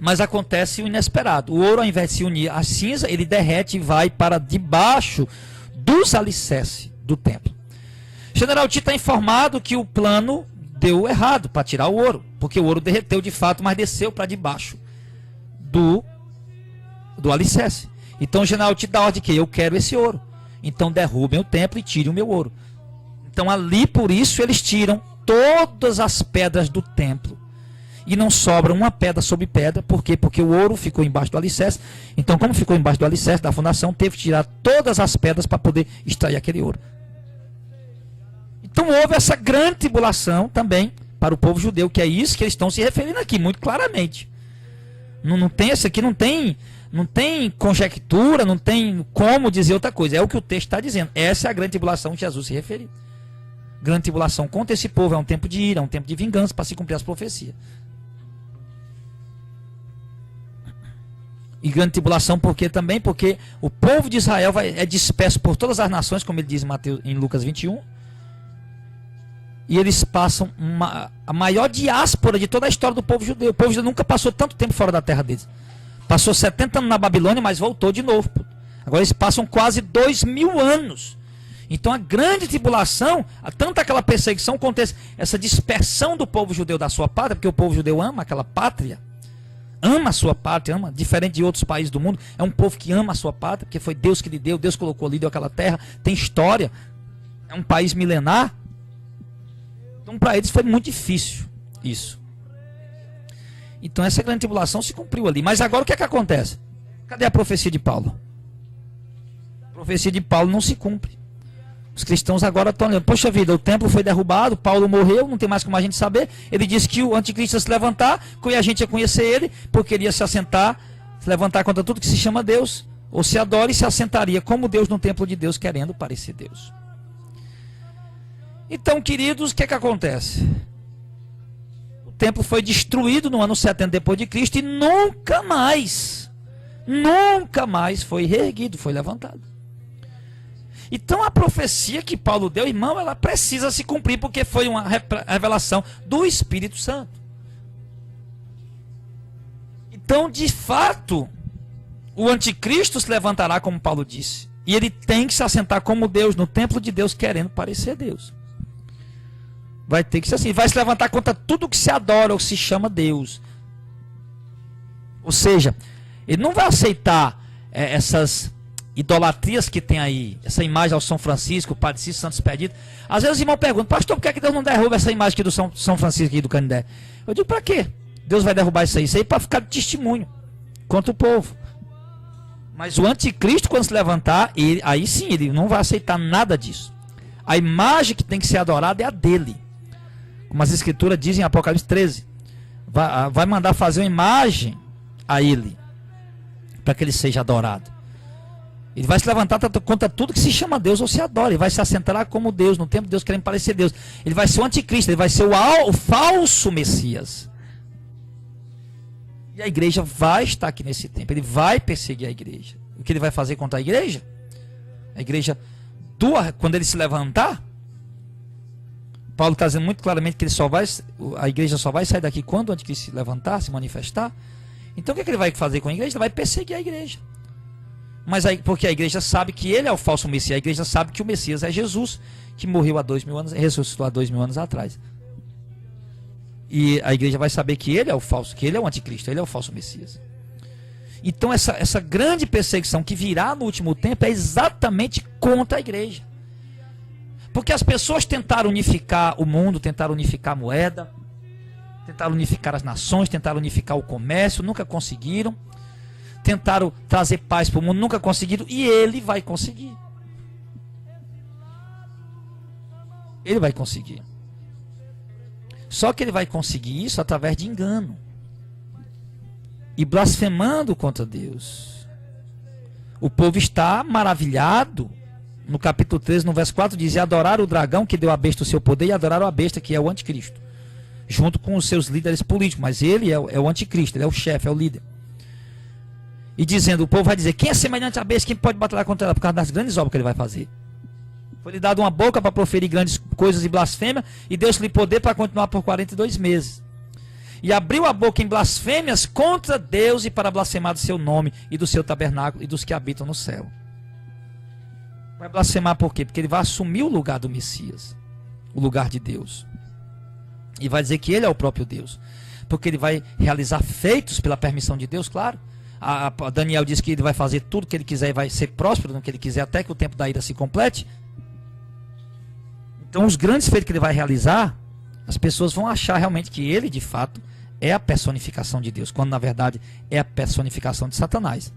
mas acontece o inesperado. O ouro, ao invés de se unir à cinza, ele derrete e vai para debaixo dos alicerces do templo. O general Tito está informado que o plano deu errado para tirar o ouro, porque o ouro derreteu de fato, mas desceu para debaixo do alicerce. Então o general Tito dá ordem que eu quero esse ouro. Então derrubem o templo e tirem o meu ouro. Então ali, por isso, eles tiram todas as pedras do templo. E não sobra uma pedra sobre pedra. Por quê? Porque o ouro ficou embaixo do alicerce. Então, como ficou embaixo do alicerce da fundação, teve que tirar todas as pedras para poder extrair aquele ouro. Então houve essa grande tribulação também para o povo judeu, que é isso que eles estão se referindo aqui, muito claramente. Não tem isso aqui, não tem conjectura, não tem como dizer outra coisa. É o que o texto está dizendo. Essa é a grande tribulação que Jesus se referiu. Grande tribulação contra esse povo é um tempo de ira, é um tempo de vingança para se cumprir as profecias. E grande tribulação porque o povo de Israel é disperso por todas as nações, como ele diz em Lucas 21. E eles passam a maior diáspora de toda a história do povo judeu. O povo judeu nunca passou tanto tempo fora da terra deles. Passou 70 anos na Babilônia, mas voltou de novo. Agora eles passam quase 2000 anos. Então a grande tribulação, tanto aquela perseguição quanto essa dispersão do povo judeu da sua pátria, porque o povo judeu ama aquela pátria, ama a sua pátria, diferente de outros países do mundo, é um povo que ama a sua pátria, porque foi Deus que lhe deu, Deus colocou ali, deu aquela terra, tem história, é um país milenar. Então para eles foi muito difícil isso. Então essa grande tribulação se cumpriu ali. Mas agora o que é que acontece? Cadê a profecia de Paulo? A profecia de Paulo não se cumpre. Os cristãos agora estão olhando, poxa vida, o templo foi derrubado, Paulo morreu, não tem mais como a gente saber. Ele disse que o anticristo ia se levantar, que a gente ia conhecer ele, porque ele ia se assentar, se levantar contra tudo que se chama Deus, ou se adora e se assentaria como Deus no templo de Deus, querendo parecer Deus. Então, queridos, o que é que acontece? O templo foi destruído no ano 70 depois de Cristo e nunca mais foi reerguido, foi levantado. Então a profecia que Paulo deu, irmão, ela precisa se cumprir, porque foi uma revelação do Espírito Santo. Então, de fato, o anticristo se levantará, como Paulo disse, e ele tem que se assentar como Deus no templo de Deus, querendo parecer Deus. Vai ter que ser assim, vai se levantar contra tudo que se adora ou se chama Deus. Ou seja, ele não vai aceitar essas idolatrias que tem aí, essa imagem ao São Francisco, o Padre Cícero Santos Expedito. Às vezes o irmão pergunta, pastor, por que Deus não derruba essa imagem aqui do São Francisco aqui do Canindé? Eu digo, para quê? Deus vai derrubar isso aí? Isso aí para ficar de testemunho contra o povo. Mas o anticristo, quando se levantar, aí sim, ele não vai aceitar nada disso. A imagem que tem que ser adorada é a dele. Como as escrituras dizem em Apocalipse 13. Vai mandar fazer uma imagem a ele, para que ele seja adorado. Ele vai se levantar contra tudo que se chama Deus ou se adora. Ele vai se assentar como Deus, no tempo de Deus, querendo parecer Deus. Ele vai ser o anticristo, ele vai ser o falso Messias. E a igreja vai estar aqui nesse tempo. Ele vai perseguir a igreja. O que ele vai fazer contra a igreja? A igreja, quando ele se levantar, Paulo está dizendo muito claramente que a igreja só vai sair daqui quando o anticristo se levantar, se manifestar. Então o que ele vai fazer com a igreja? Ele vai perseguir a igreja. Mas aí, porque a igreja sabe que ele é o falso Messias. A igreja sabe que o Messias é Jesus, que morreu há 2000 anos, ressuscitou há 2000 anos atrás. E a igreja vai saber que ele é o falso, que ele é o anticristo, ele é o falso Messias. Então essa grande perseguição que virá no último tempo é exatamente contra a igreja. Porque as pessoas tentaram unificar o mundo, tentaram unificar a moeda, tentaram unificar as nações, tentaram unificar o comércio, nunca conseguiram. Tentaram trazer paz para o mundo, nunca conseguiram, e ele vai conseguir. Ele vai conseguir. Só que ele vai conseguir isso através de engano. E blasfemando contra Deus. O povo está maravilhado. No capítulo 13, no verso 4, diz: adorar o dragão que deu à besta o seu poder, e adoraram a besta que é o anticristo. Junto com os seus líderes políticos. Mas ele é o anticristo, ele é o chefe, é o líder. E dizendo, o povo vai dizer: quem é semelhante à besta, quem pode batalhar contra ela? Por causa das grandes obras que ele vai fazer. Foi-lhe dado uma boca para proferir grandes coisas e blasfêmia, e deu-se-lhe poder para continuar por 42 meses. E abriu a boca em blasfêmias contra Deus e para blasfemar do seu nome e do seu tabernáculo e dos que habitam no céu. Vai blasfemar por quê? Porque ele vai assumir o lugar do Messias, o lugar de Deus. E vai dizer que ele é o próprio Deus. Porque ele vai realizar feitos pela permissão de Deus, claro. Daniel diz que ele vai fazer tudo o que ele quiser e vai ser próspero no que ele quiser até que o tempo da ira se complete. Então os grandes feitos que ele vai realizar, as pessoas vão achar realmente que ele de fato é a personificação de Deus, quando na verdade é a personificação de Satanás.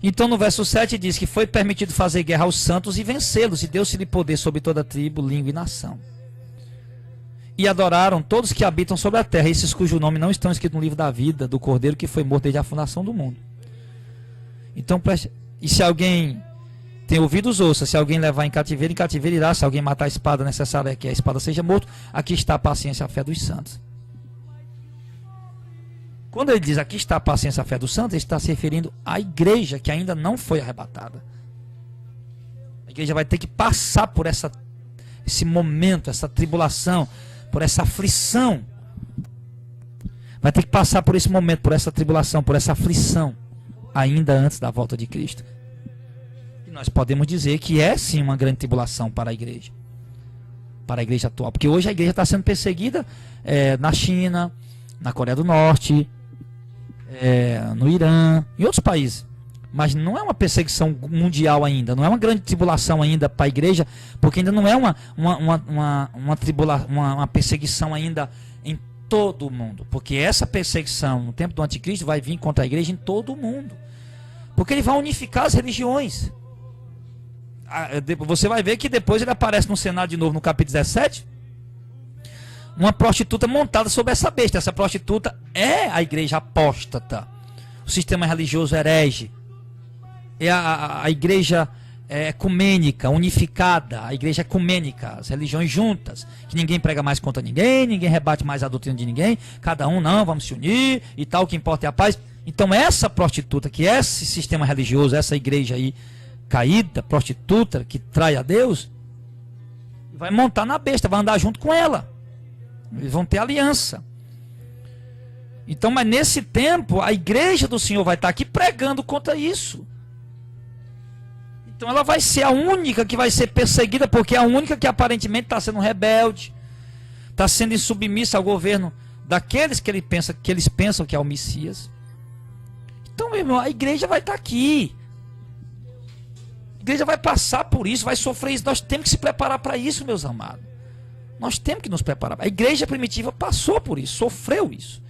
Então no verso 7 diz que foi permitido fazer guerra aos santos e vencê-los, e deu-se-lhe poder sobre toda tribo, língua e nação. E adoraram todos que habitam sobre a terra, esses cujo nome não estão escritos no livro da vida do Cordeiro que foi morto desde a fundação do mundo. Então, e se alguém tem ouvidos, ouça. Se alguém levar em cativeiro irá. Se alguém matar a espada, necessária é que a espada seja morto. Aqui está a paciência e a fé dos santos. Quando ele diz aqui está a paciência e a fé dos santos, ele está se referindo à igreja que ainda não foi arrebatada. A igreja vai ter que passar por esse momento, essa tribulação, por essa aflição. Vai ter que passar por esse momento, por essa tribulação, por essa aflição, ainda antes da volta de Cristo. E nós podemos dizer que é sim uma grande tribulação para a igreja atual, porque hoje a igreja está sendo perseguida na China, na Coreia do Norte, no Irã, em outros países. Mas não é uma perseguição mundial ainda, não é uma grande tribulação ainda para a igreja, porque ainda não é uma perseguição ainda em todo o mundo. Porque essa perseguição no tempo do anticristo vai vir contra a igreja em todo o mundo. Porque ele vai unificar as religiões. Você vai ver que depois ele aparece no Senado de novo no capítulo 17. Uma prostituta montada sobre essa besta. Essa prostituta é a igreja apóstata, o sistema religioso herege. É a igreja ecumênica, unificada, a igreja ecumênica, as religiões juntas, que ninguém prega mais contra ninguém rebate mais a doutrina de ninguém, cada um não, vamos se unir e tal, o que importa é a paz. Então essa prostituta, que é esse sistema religioso, essa igreja aí caída, prostituta, que trai a Deus, vai montar na besta, vai andar junto com ela, eles vão ter aliança. Então, mas nesse tempo, a igreja do Senhor vai estar aqui pregando contra isso. Então ela vai ser a única que vai ser perseguida, porque é a única que aparentemente está sendo rebelde, está sendo insubmissa ao governo daqueles que eles pensam que é o Messias. Então, meu irmão, a igreja vai estar aqui. A igreja vai passar por isso, vai sofrer isso. Nós temos que se preparar para isso, meus amados. Nós temos que nos preparar. A igreja primitiva passou por isso, sofreu isso.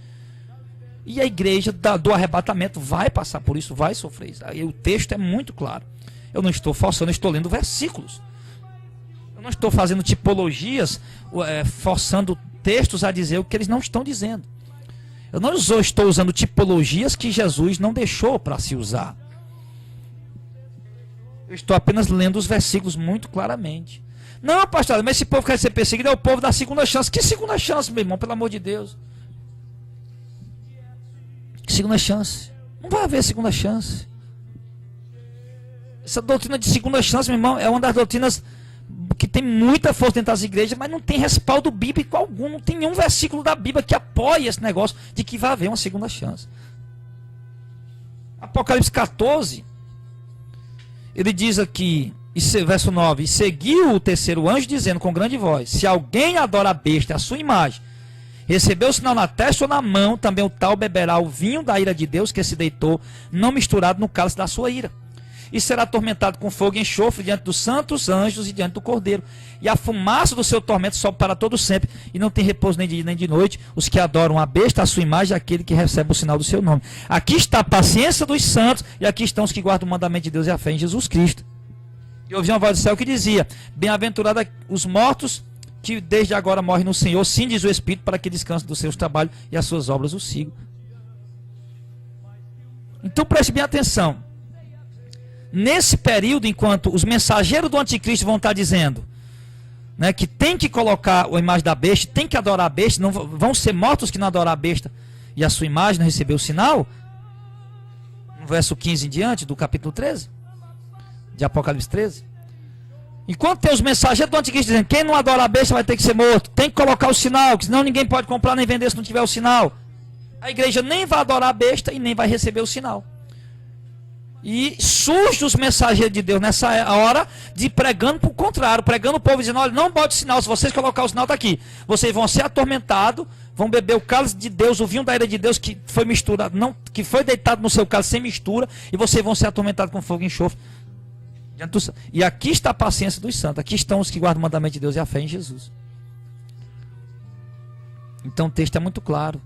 E a igreja do arrebatamento vai passar por isso, vai sofrer isso. Aí o texto é muito claro. Eu não estou forçando, eu estou lendo versículos. Eu não estou fazendo tipologias, forçando textos a dizer o que eles não estão dizendo. Eu não estou usando tipologias que Jesus não deixou para se usar. Eu estou apenas lendo os versículos muito claramente. Não, pastor, mas esse povo quer ser perseguido é o povo da segunda chance. Que segunda chance, meu irmão? Pelo amor de Deus. Que segunda chance? Não vai haver segunda chance. Essa doutrina de segunda chance, meu irmão, é uma das doutrinas que tem muita força dentro das igrejas, mas não tem respaldo bíblico algum. Não tem nenhum versículo da Bíblia que apoie esse negócio de que vai haver uma segunda chance. Apocalipse 14, ele diz aqui, verso 9: e seguiu o terceiro anjo dizendo com grande voz: se alguém adora a besta, a sua imagem, recebeu o sinal na testa ou na mão, também o tal beberá o vinho da ira de Deus que se deitou, não misturado no cálice da sua ira. E será atormentado com fogo e enxofre diante dos santos anjos e diante do Cordeiro. E a fumaça do seu tormento sobe para todo sempre, e não tem repouso nem de dia nem de noite, os que adoram a besta, a sua imagem, aquele que recebe o sinal do seu nome. Aqui está a paciência dos santos, e aqui estão os que guardam o mandamento de Deus e a fé em Jesus Cristo. E ouvi uma voz do céu que dizia: bem-aventurados os mortos, que desde agora morrem no Senhor, sim, diz o Espírito, para que descansem dos seus trabalhos e as suas obras o sigam. Então preste bem atenção. Nesse período, enquanto os mensageiros do anticristo vão estar dizendo, né, que tem que colocar a imagem da besta, tem que adorar a besta, não vão ser mortos que não adorar a besta e a sua imagem não receber o sinal, no verso 15 em diante do capítulo 13 de Apocalipse 13, enquanto tem os mensageiros do anticristo dizendo: quem não adora a besta vai ter que ser morto, tem que colocar o sinal, que senão ninguém pode comprar nem vender se não tiver o sinal. A igreja nem vai adorar a besta e nem vai receber o sinal. E surge os mensageiros de Deus nessa hora de pregando para o contrário, pregando o povo, dizendo: olha, não bote sinal, se vocês colocar o sinal está aqui, vocês vão ser atormentados, vão beber o cálice de Deus, o vinho da ira de Deus que foi misturado, não, que foi deitado no seu cálice sem mistura, e vocês vão ser atormentados com fogo e enxofre. E aqui está a paciência dos santos, aqui estão os que guardam o mandamento de Deus e a fé em Jesus. Então o texto é muito claro,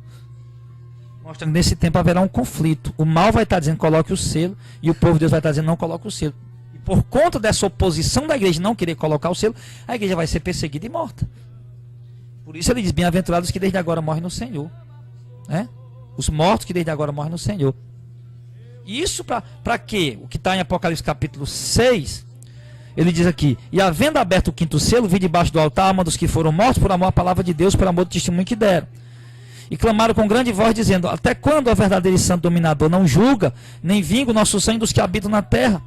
mostrando que nesse tempo haverá um conflito. O mal vai estar dizendo: coloque o selo, e o povo de Deus vai estar dizendo: não coloque o selo. E por conta dessa oposição da igreja não querer colocar o selo, a igreja vai ser perseguida e morta. Por isso ele diz: bem-aventurados que desde agora morrem no Senhor, né? Os mortos que desde agora morrem no Senhor. E isso para quê? O que está em Apocalipse capítulo 6, ele diz aqui: e havendo aberto o quinto selo, vi debaixo do altar a alma dos que foram mortos por amor à palavra de Deus, por amor do testemunho que deram. E clamaram com grande voz, dizendo: até quando o verdadeiro e santo dominador não julga, nem vinga o nosso sangue dos que habitam na terra?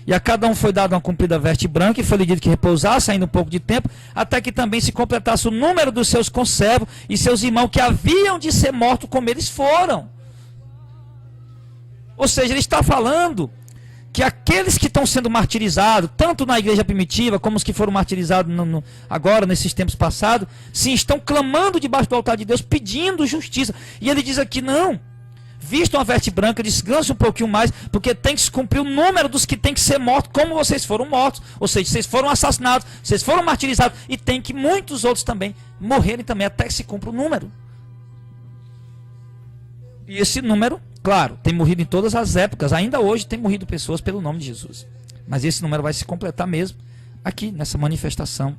E a cada um foi dado uma comprida veste branca, e foi lhe dito que repousasse ainda um pouco de tempo, até que também se completasse o número dos seus conservos e seus irmãos que haviam de ser mortos como eles foram. Ou seja, ele está falando que aqueles que estão sendo martirizados, tanto na igreja primitiva, como os que foram martirizados agora, nesses tempos passados, sim, estão clamando debaixo do altar de Deus, pedindo justiça. E ele diz aqui: não, vistam a veste branca, descansem um pouquinho mais, porque tem que se cumprir o número dos que tem que ser mortos, como vocês foram mortos. Ou seja, vocês foram assassinados, vocês foram martirizados, e tem que muitos outros também morrerem também, até que se cumpra o número. E esse número, claro, tem morrido em todas as épocas, ainda hoje tem morrido pessoas pelo nome de Jesus. Mas esse número vai se completar mesmo aqui, nessa manifestação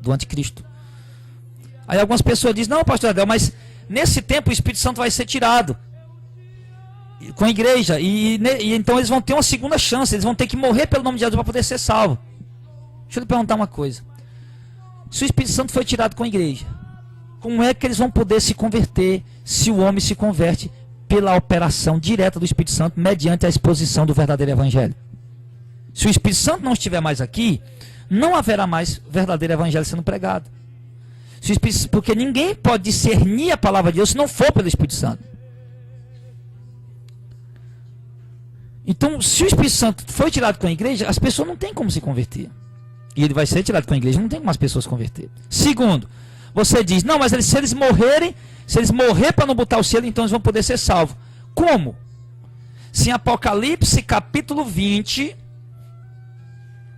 do anticristo. Aí algumas pessoas dizem: não, pastor Adel, mas nesse tempo o Espírito Santo vai ser tirado com a igreja, e então eles vão ter uma segunda chance, eles vão ter que morrer pelo nome de Jesus para poder ser salvo. Deixa eu lhe perguntar uma coisa: se o Espírito Santo foi tirado com a igreja, como é que eles vão poder se converter se o homem se converte pela operação direta do Espírito Santo, mediante a exposição do verdadeiro evangelho? Se o Espírito Santo não estiver mais aqui, não haverá mais verdadeiro evangelho sendo pregado. Porque ninguém pode discernir a palavra de Deus se não for pelo Espírito Santo. Então, se o Espírito Santo foi tirado com a igreja, as pessoas não têm como se converter. E ele vai ser tirado com a igreja, não tem como as pessoas se converter. Segundo, você diz: não, mas se eles morrerem, se eles morrerem para não botar o selo, então eles vão poder ser salvos. Como? Se em Apocalipse capítulo 20,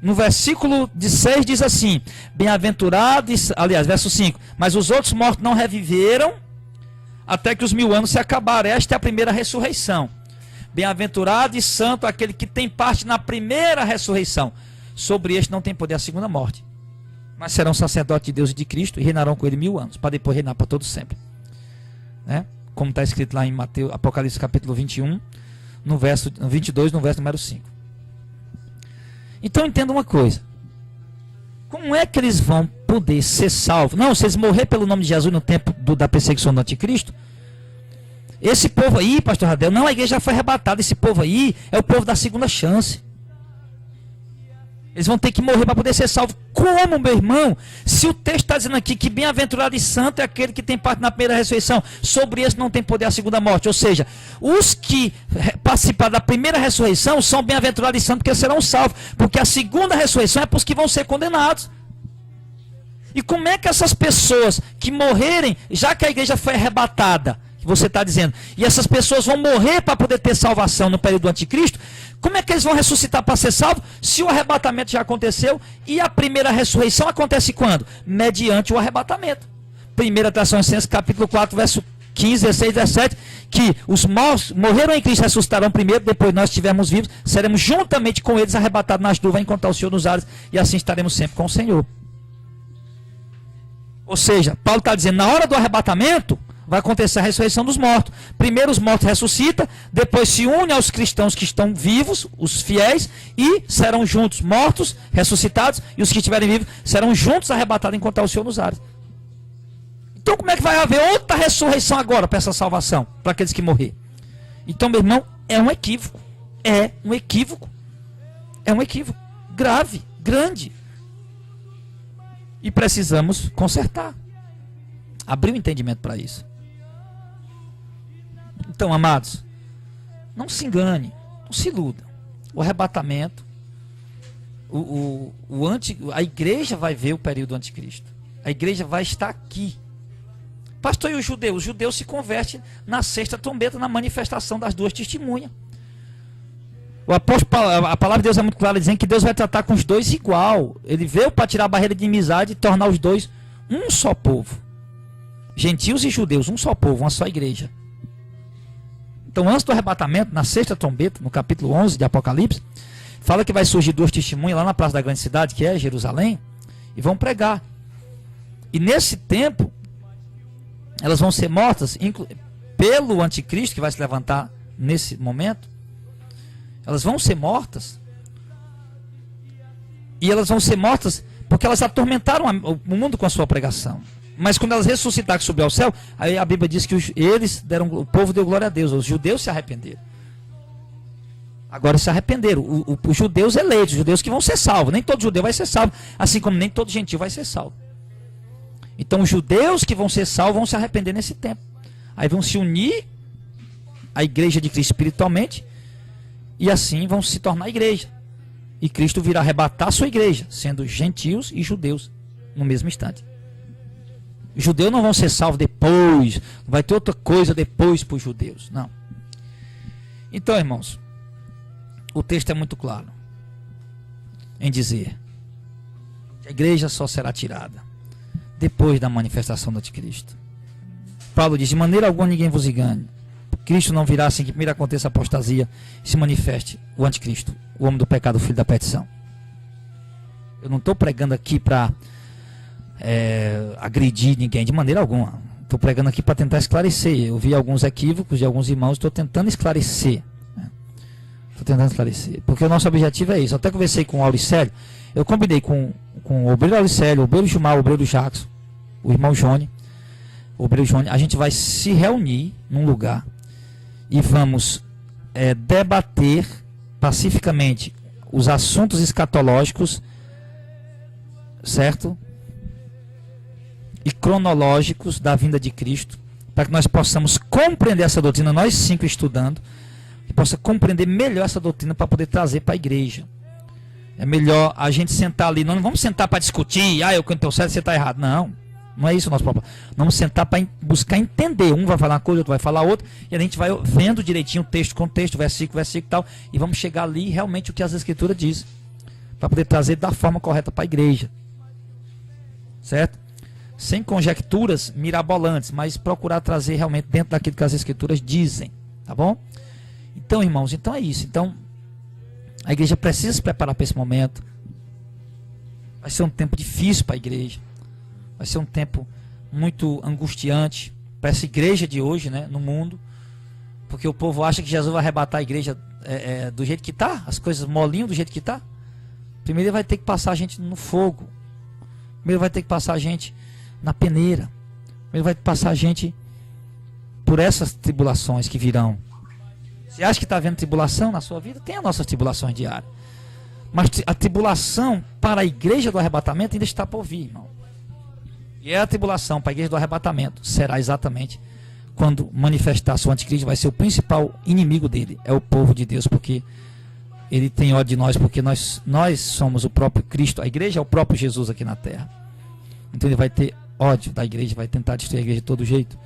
no versículo de 6 diz assim: bem-aventurados, aliás, verso 5: mas os outros mortos não reviveram até que os 1000 anos se acabaram. Esta é a primeira ressurreição. Bem-aventurado e santo aquele que tem parte na primeira ressurreição. Sobre este não tem poder a segunda morte, mas serão sacerdotes de Deus e de Cristo, e reinarão com ele 1000 anos, para depois reinar para todos sempre, né? Como está escrito lá em Apocalipse capítulo 21, no verso 22, no verso número 5. Então entenda uma coisa. Como é que eles vão poder ser salvos? Não, se eles morrer pelo nome de Jesus no tempo da perseguição do anticristo, esse povo aí, pastor Radel, não, a igreja já foi arrebatada. Esse povo aí é o povo da segunda chance. Eles vão ter que morrer para poder ser salvos. Como, meu irmão? Se o texto está dizendo aqui que bem-aventurado e santo é aquele que tem parte na primeira ressurreição, sobre esse não tem poder a segunda morte. Ou seja, os que participaram da primeira ressurreição são bem-aventurados e santos porque serão salvos. Porque a segunda ressurreição é para os que vão ser condenados. E como é que essas pessoas que morrerem, já que a igreja foi arrebatada, que você está dizendo, e essas pessoas vão morrer para poder ter salvação no período do anticristo, como é que eles vão ressuscitar para ser salvos se o arrebatamento já aconteceu e a primeira ressurreição acontece quando? Mediante o arrebatamento. 1 Tessalonicenses capítulo 4, verso 15, 16, 17, que os mortos morreram em Cristo, ressuscitarão primeiro, depois nós estivermos vivos, seremos juntamente com eles arrebatados nas nuvens, encontrar o Senhor nos ares, e assim estaremos sempre com o Senhor. Ou seja, Paulo está dizendo, na hora do arrebatamento, vai acontecer a ressurreição dos mortos. Primeiro os mortos ressuscitam, depois se unem aos cristãos que estão vivos, os fiéis, e serão juntos mortos, ressuscitados, e os que estiverem vivos serão juntos arrebatados e encontrar o Senhor nos ares. Então como é que vai haver outra ressurreição agora para essa salvação, para aqueles que morrer? Então, meu irmão, é um equívoco. É um equívoco. É um equívoco grave, grande. E precisamos consertar. Abrir o entendimento para isso. Então, amados, não se engane, não se iluda. O arrebatamento, a igreja vai ver o período do anticristo. A igreja vai estar aqui. Pastor, e os judeus? Os judeus se convertem na sexta trombeta, na manifestação das duas testemunhas. A palavra de Deus é muito clara, dizendo que Deus vai tratar com os dois igual. Ele veio para tirar a barreira de inimizade e tornar os dois um só povo. Gentios e judeus, um só povo, uma só igreja. Então, antes do arrebatamento, na sexta trombeta, no capítulo 11 de Apocalipse, fala que vai surgir duas testemunhas lá na praça da grande cidade, que é Jerusalém, e vão pregar. E nesse tempo, elas vão ser mortas pelo anticristo, que vai se levantar nesse momento. Elas vão ser mortas. E elas vão ser mortas porque elas atormentaram o mundo com a sua pregação. Mas quando elas ressuscitarem, subir ao céu, aí a Bíblia diz que o povo deu glória a Deus, os judeus se arrependeram. Agora se arrependeram, os judeus eleitos, os judeus que vão ser salvos. Nem todo judeu vai ser salvo, assim como nem todo gentil vai ser salvo. Então os judeus que vão ser salvos vão se arrepender nesse tempo. Aí vão se unir à igreja de Cristo espiritualmente, e assim vão se tornar igreja. E Cristo virá arrebatar a sua igreja, sendo gentios e judeus no mesmo instante. Os judeus não vão ser salvos depois, vai ter outra coisa depois para os judeus, não. Então, irmãos, o texto é muito claro em dizer que a igreja só será tirada depois da manifestação do anticristo. Paulo diz, de maneira alguma ninguém vos engane. Cristo não virá assim que primeiro aconteça a apostasia e se manifeste o anticristo, o homem do pecado, o filho da perdição. Eu não estou pregando aqui para agredir ninguém de maneira alguma. Estou pregando aqui para tentar esclarecer. Eu vi alguns equívocos de alguns irmãos, estou tentando esclarecer. Estou tentando esclarecer. Porque o nosso objetivo é isso. Eu até conversei com o Auricélio. Eu combinei com o obreiro Auricélio, o obreiro Gilmar, o obreiro Jackson, o irmão Johnny, o obreiro Johnny. A gente vai se reunir num lugar e vamos debater pacificamente os assuntos escatológicos, certo? E cronológicos da vinda de Cristo, para que nós possamos compreender essa doutrina, nós 5 estudando, e possa compreender melhor essa doutrina para poder trazer para a igreja. É melhor a gente sentar ali, não vamos sentar para discutir, eu que estou certo, você está errado. Não é isso o nosso problema. Vamos sentar para buscar entender. Um vai falar uma coisa, outro vai falar outra, e a gente vai vendo direitinho texto com texto, versículo e tal, e vamos chegar ali realmente o que as escrituras dizem, para poder trazer da forma correta para a igreja. Certo? Sem conjecturas mirabolantes, mas procurar trazer realmente dentro daquilo que as escrituras dizem, tá bom? Então, irmãos, então é isso. Então, a igreja precisa se preparar para esse momento. Vai ser um tempo difícil para a igreja. Vai ser um tempo muito angustiante para essa igreja de hoje, né, no mundo. Porque o povo acha que Jesus vai arrebatar a igreja do jeito que está, as coisas molinho do jeito que está. Primeiro ele vai ter que passar a gente no fogo. Primeiro vai ter que passar a gente na peneira. Primeiro vai passar a gente por essas tribulações que virão. Você acha que está havendo tribulação na sua vida? Tem as nossas tribulações diárias. Mas a tribulação para a igreja do arrebatamento ainda está por vir, irmão. E a tribulação para a igreja do arrebatamento será exatamente quando manifestar-se o anticristo. Vai ser o principal inimigo dele. É o povo de Deus, porque ele tem ódio de nós, porque nós somos o próprio Cristo. A igreja é o próprio Jesus aqui na terra. Então ele vai ter ódio da igreja, vai tentar destruir a igreja de todo jeito.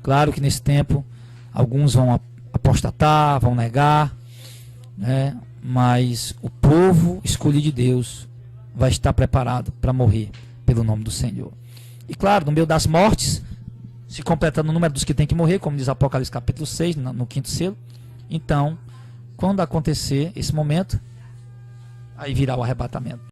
Claro que nesse tempo alguns vão apostatar, vão negar, né? Mas o povo escolhido de Deus vai estar preparado para morrer pelo nome do Senhor. E claro, no meio das mortes, se completando o número dos que tem que morrer, como diz Apocalipse capítulo 6, no quinto selo. Então, quando acontecer esse momento, aí virá o arrebatamento.